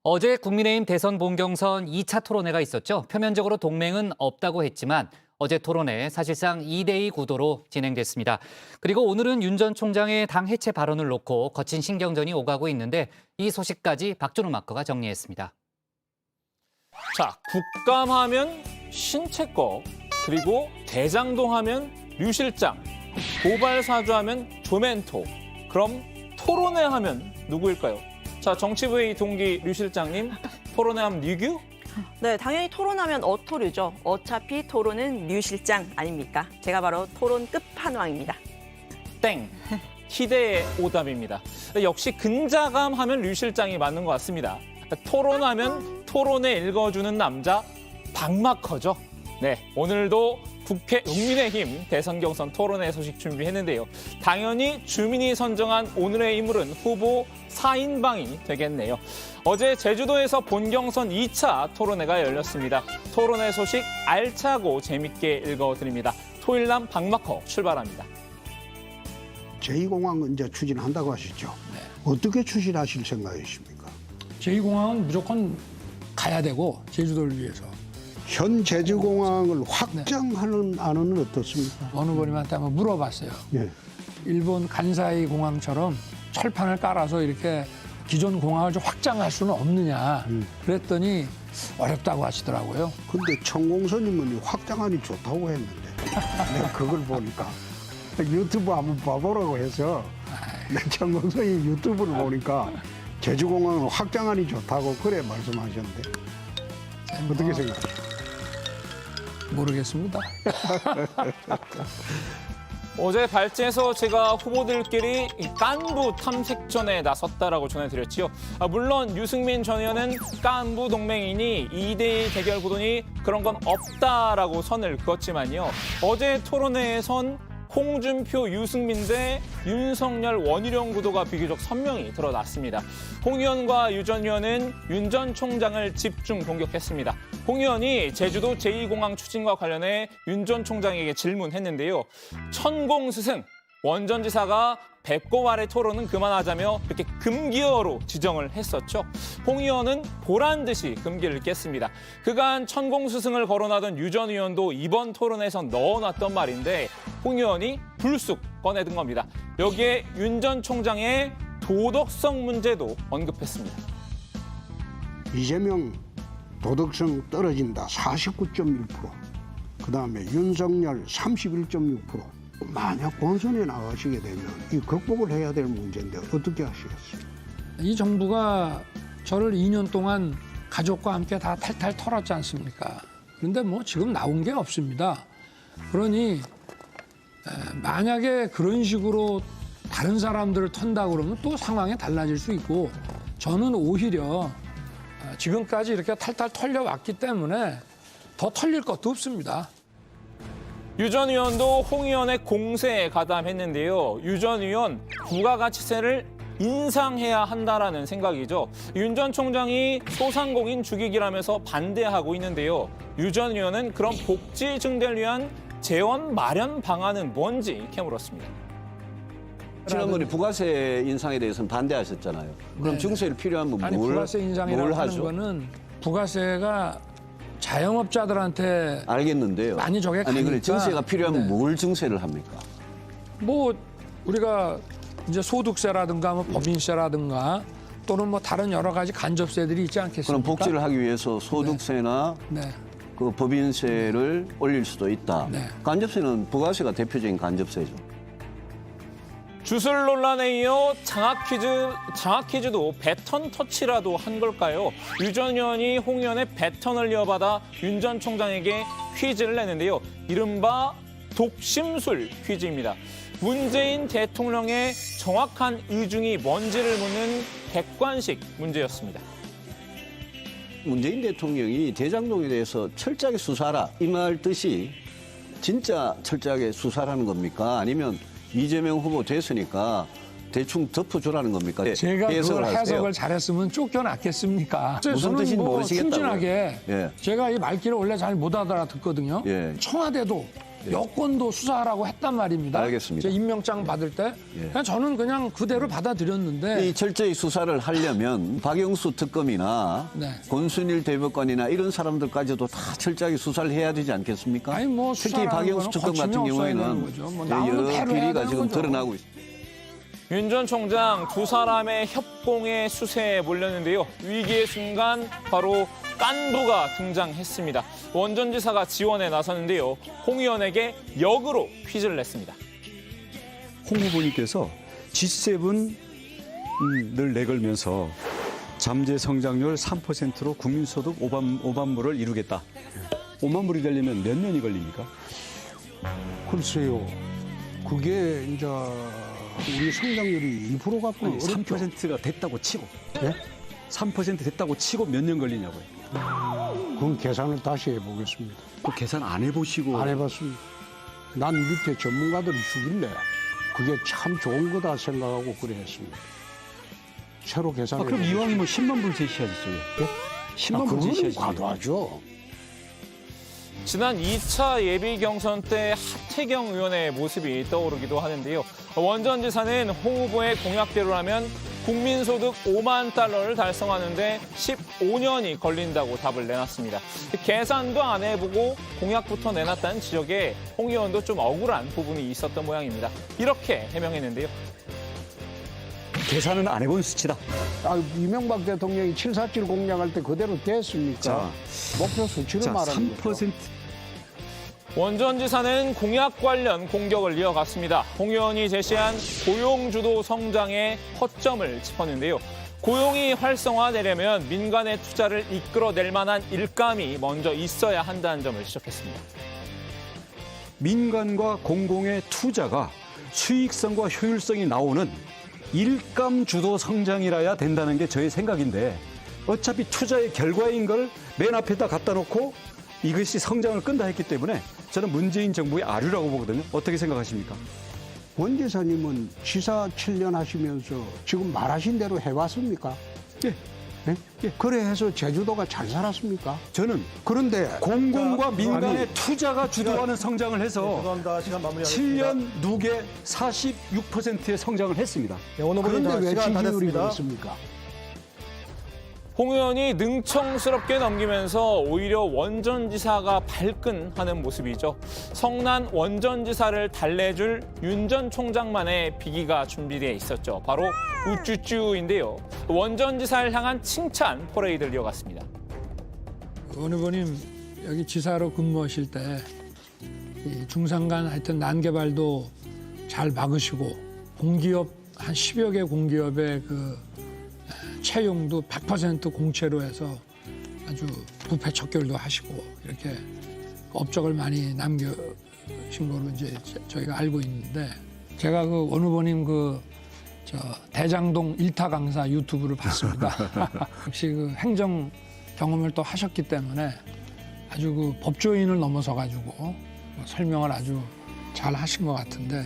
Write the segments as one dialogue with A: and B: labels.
A: 어제 국민의힘 대선 본경선 2차 토론회가 있었죠. 표면적으로 동맹은 없다고 했지만 어제 토론회 사실상 2대2 구도로 진행됐습니다. 그리고 오늘은 윤 전 총장의 당 해체 발언을 놓고 거친 신경전이 오가고 있는데 이 소식까지 박준우 마커가 정리했습니다.
B: 자, 국감하면 신채거, 그리고 대장동 하면 류 실장, 고발사주하면 조멘토, 그럼 토론회 하면 누구일까요? 자, 정치부의 동기 류 실장님, 토론회 하면 류규?
C: 네, 당연히 토론하면 어토류죠. 어차피 토론은 류 실장 아닙니까? 제가 바로 토론 끝판왕입니다.
B: 땡. 희대의 오답입니다. 역시 근자감 하면 류 실장이 맞는 것 같습니다. 토론하면 토론에 읽어주는 남자 박마커죠. 네, 오늘도 국민의힘 대선 경선 토론회 소식 준비했는데요. 당연히 주민이 선정한 오늘의 인물은 후보 4인방이 되겠네요. 어제 제주도에서 본경선 2차 토론회가 열렸습니다. 토론회 소식 알차고 재밌게 읽어드립니다. 토일남 박마커 출발합니다.
D: 제2공항 이제 추진한다고 하시죠?
E: 네.
D: 어떻게 추진하실 생각이십니까?
E: 제2공항은 무조건 가야 되고 제주도를 위해서
D: 현 제주공항을 확장하는 안은 어떻습니까?
E: 어느 분님한테 한번 물어봤어요.
D: 예.
E: 일본 간사이 공항처럼 철판을 깔아서 이렇게 기존 공항을 좀 확장할 수는 없느냐 그랬더니 어렵다고 하시더라고요.
D: 근데 천공선님은 확장안이 좋다고 했는데 내가 그걸 보니까 유튜브 한번 봐보라고 해서 천공선님 유튜브를 보니까 제주공항은 확장안이 좋다고 그래 말씀하셨는데 어떻게 생각하세요?
E: 모르겠습니다.
B: 어제 발제에서 제가 후보들끼리 깐부 탐색전에 나섰다라고 전해드렸지요. 물론 유승민 전 의원은 깐부 동맹이니 2대1 대결 구도니 그런 건 없다라고 선을 그었지만요. 어제 토론회에선 홍준표, 유승민 대 윤석열, 원희룡 구도가 비교적 선명히 드러났습니다. 홍 의원과 유 전 의원은 윤 전 총장을 집중 공격했습니다. 홍 의원이 제주도 제2공항 추진과 관련해 윤 전 총장에게 질문했는데요. 천공스승, 원전지사가 배꼽 아래 토론은 그만하자며 이렇게 금기어로 지정을 했었죠. 홍 의원은 보란 듯이 금기를 깼습니다. 그간 천공스승을 거론하던 유 전 의원도 이번 토론에서 넣어놨던 말인데 홍 의원이 불쑥 꺼내든 겁니다. 여기에 윤 전 총장의 도덕성 문제도 언급했습니다.
D: 이재명 도덕성 떨어진다 49.1%. 그다음에 윤석열 31.6%. 만약 본선에 나가시게 되면 이 극복을 해야 될 문제인데 어떻게 하시겠어요?
E: 이 정부가 저를 2년 동안 가족과 함께 다 탈탈 털었지 않습니까? 그런데 뭐 지금 나온 게 없습니다. 그러니 만약에 그런 식으로 다른 사람들을 턴다 그러면 또 상황이 달라질 수 있고 저는 오히려 지금까지 이렇게 탈탈 털려왔기 때문에 더 털릴 것도 없습니다.
B: 유 전 의원도 홍 의원의 공세에 가담했는데요. 유 전 의원 부가가치세를 인상해야 한다라는 생각이죠. 윤 전 총장이 소상공인 죽이기라면서 반대하고 있는데요. 유 전 의원은 그런 복지 증대를 위한 재원 마련 방안은 뭔지 이렇게 물었습니다.
F: 지난번에 부가세 인상에 대해서는 반대하셨잖아요. 그럼
E: 네.
F: 증세를 필요하면
E: 아니
F: 뭘
E: 부가세 인상이라고
F: 뭘
E: 하는
F: 하죠?
E: 거는 부가세가 자영업자들한테
F: 알겠는데요.
E: 많이 저게
F: 아니 그래
E: 가니까.
F: 증세가 필요하면
E: 네.
F: 뭘 증세를 합니까?
E: 뭐 우리가 이제 소득세라든가 뭐 법인세라든가 또는 뭐 다른 여러 가지 간접세들이 있지 않겠습니까?
F: 그럼 복지를 하기 위해서 소득세나
E: 네.
F: 그 법인세를 올릴 수도 있다.
E: 네.
F: 간접세는 부가세가 대표적인 간접세죠.
B: 주술 논란에 이어 장학 퀴즈도 배턴 터치라도 한 걸까요? 유 전 의원이 홍 의원의 배턴을 이어받아 윤 전 총장에게 퀴즈를 내는데요. 이른바 독심술 퀴즈입니다. 문재인 대통령의 정확한 의중이 뭔지를 묻는 객관식 문제였습니다.
F: 문재인 대통령이 대장동에 대해서 철저하게 수사하라 이 말 뜻이 진짜 철저하게 수사라는 겁니까? 아니면 이재명 후보 됐으니까 대충 덮어주라는 겁니까?
E: 제가 그걸
F: 해석을 하세요.
E: 해석을 잘했으면 쫓겨났겠습니까?
F: 무슨
E: 저는
F: 뜻인지
E: 뭐
F: 모르시겠다고요.
E: 순진하게
F: 예.
E: 제가 이 말귀를 원래 잘 못 알아듣거든요.
F: 예.
E: 청와대도 여권도 수사하라고 했단 말입니다.
F: 알겠습니다.
E: 제 임명장 받을 때
F: 예.
E: 그냥 저는 그냥 그대로 받아들였는데
F: 이 철저히 수사를 하려면 박영수 특검이나
E: 네.
F: 권순일 대법관이나 이런 사람들까지도 다 철저하게 수사를 해야 되지 않겠습니까?
E: 아니, 뭐
F: 특히
E: 수사라는
F: 박영수
E: 거는
F: 특검 같은
E: 거침이 없어야 되는
F: 경우에는
E: 거죠. 뭐 나오는
F: 여러
E: 패로 해야
F: 비리가
E: 되는
F: 지금
E: 거죠.
F: 드러나고 있습니다.
B: 윤 전 총장 두 사람의 협공의 수세에 몰렸는데요. 위기의 순간 바로 깐부가 등장했습니다. 원전지사가 지원에 나섰는데요. 홍 의원에게 역으로 퀴즈를 냈습니다.
G: 홍 후보님께서 G7을 내걸면서 잠재 성장률 3%로 국민소득 5만 불을 이루겠다. 5만 불이 되려면 몇 년이 걸립니까?
D: 글쎄요. 그게 이제 우리 성장률이 2% 갖고는
G: 아니,
D: 어렵죠.
G: 3%가 됐다고 치고.
D: 예?
G: 3% 됐다고 치고 몇 년 걸리냐고요.
D: 그건 계산을 다시 해보겠습니다.
G: 그 계산 안 해보시고.
D: 안 해봤습니다. 난 밑에 전문가들이 주길래 그게 참 좋은 거다 생각하고 그래 했습니다. 새로 계산해.
G: 그럼 이왕이면 10만 불 제시하시죠. 예? 10만 불
D: 그거는
G: 제시하시죠.
D: 과도하죠.
B: 지난 2차 예비 경선 때 하태경 의원의 모습이 떠오르기도 하는데요. 원전지사는 홍 후보의 공약대로라면 국민소득 5만 달러를 달성하는데 15년이 걸린다고 답을 내놨습니다. 계산도 안 해보고 공약부터 내놨다는 지적에 홍 의원도 좀 억울한 부분이 있었던 모양입니다. 이렇게 해명했는데요.
G: 계산은 안 해본 수치다.
D: 이명박 대통령이 747 공약할 때 그대로 됐습니까?
G: 자,
D: 목표 수치를
G: 자,
D: 말하는 거죠.
G: 3%.
B: 원전지사는 공약 관련 공격을 이어갔습니다. 홍 의원이 제시한 고용주도 성장의 허점을 짚었는데요. 고용이 활성화되려면 민간의 투자를 이끌어낼 만한 일감이 먼저 있어야 한다는 점을 지적했습니다.
G: 민간과 공공의 투자가 수익성과 효율성이 나오는 일감 주도 성장이라야 된다는 게 저의 생각인데 어차피 투자의 결과인 걸 맨 앞에다 갖다 놓고 이것이 성장을 끈다 했기 때문에 저는 문재인 정부의 아류라고 보거든요. 어떻게 생각하십니까?
D: 원 지사님은 지사 7년 하시면서 지금 말하신 대로 해봤습니까?
G: 예.
D: 예? 그래 해서 제주도가 잘 살았습니까?
G: 저는
D: 그런데
G: 공공과 민간의
D: 아니,
G: 투자가 주도하는 성장을 해서
H: 죄송합니다. 시간 마무리하겠습니다.
G: 7년 누계 46%의 성장을 했습니다.
H: 네, 오늘 보는
D: 그런데 왜
H: 시간 다
D: 지지율이
H: 됐습니다.
D: 그렇습니까?
B: 홍 의원이 능청스럽게 넘기면서 오히려 원전지사가 발끈하는 모습이죠. 성난 원전지사를 달래줄 윤 전 총장만의 비기가 준비되어 있었죠. 바로 우쭈쭈인데요. 원전지사를 향한 칭찬 퍼레이드를 이어갔습니다.
E: 원 후보님 여기 지사로 근무하실 때 이 중산간 하여튼 난개발도 잘 막으시고 공기업 한 10여 개 공기업의 그 채용도 100% 공채로 해서 아주 부패 척결도 하시고 이렇게 업적을 많이 남겨신 거로 이제 저희가 알고 있는데 제가 그 원 후보님 대장동 1타 강사 유튜브를 봤습니다. 역시 그 행정 경험을 또 하셨기 때문에 아주 그 법조인을 넘어서 가지고 설명을 아주 잘 하신 것 같은데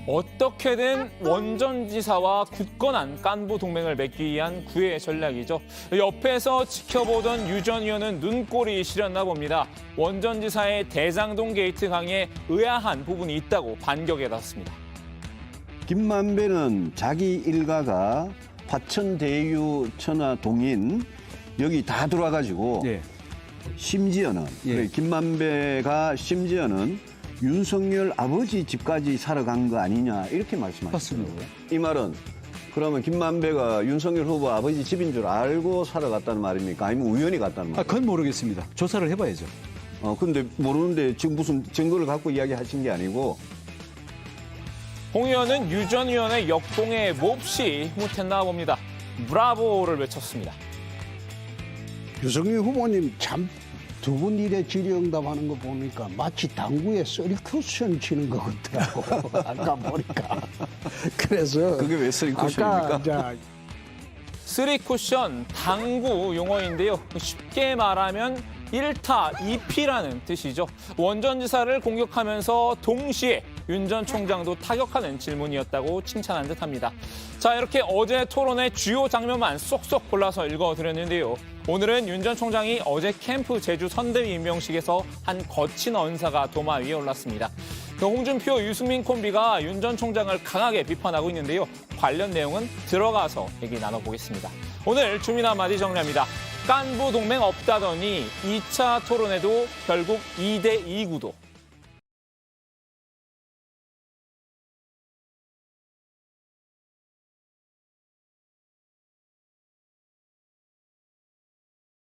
B: 어떻게든 원전지사와 굳건한 깐부 동맹을 맺기 위한 구애 전략이죠. 옆에서 지켜보던 유 전 의원은 눈꼴이 시렸나 봅니다. 원전지사의 대장동 게이트 강에 의아한 부분이 있다고 반격에 나섰습니다.
F: 김만배는 자기 일가가 화천, 대유, 천하, 동인 여기 다 들어와가지고
G: 예.
F: 심지어는
G: 예.
F: 김만배가 심지어는 윤석열 아버지 집까지 사러 간 거 아니냐 이렇게 말씀하셨습니다.
G: 맞습니다.
F: 이 말은 그러면 김만배가 윤석열 후보 아버지 집인 줄 알고 사러 갔다는 말입니까? 아니면 우연히 갔다는 말입니까?
G: 그건 모르겠습니다. 조사를 해봐야죠.
F: 근데 모르는데 지금 무슨 증거를 갖고 이야기하신 게 아니고
B: 홍 의원은 유 전 의원의 역공에 몹시 흐뭇했나 봅니다. 브라보를 외쳤습니다.
D: 유승민 후보님 참 두 분 일에 질의응답하는 거 보니까 마치 당구에 쓰리 쿠션 치는 것 같더라고. 아까 보니까. 그래서
F: 그게 왜 쓰리 쿠션입니까?
D: 아까
B: 쓰리 쿠션 당구 용어인데요. 쉽게 말하면 1타 2피라는 뜻이죠. 원전지사를 공격하면서 동시에 윤 전 총장도 타격하는 질문이었다고 칭찬한 듯합니다. 자, 이렇게 어제 토론의 주요 장면만 쏙쏙 골라서 읽어드렸는데요. 오늘은 윤 전 총장이 어제 캠프 제주 선대위 임명식에서 한 거친 언사가 도마 위에 올랐습니다. 홍준표, 유승민 콤비가 윤 전 총장을 강하게 비판하고 있는데요. 관련 내용은 들어가서 얘기 나눠보겠습니다. 오늘 주민 한마디 정리합니다. 깐부 동맹 없다더니 2차 토론에도 결국 2대2 구도.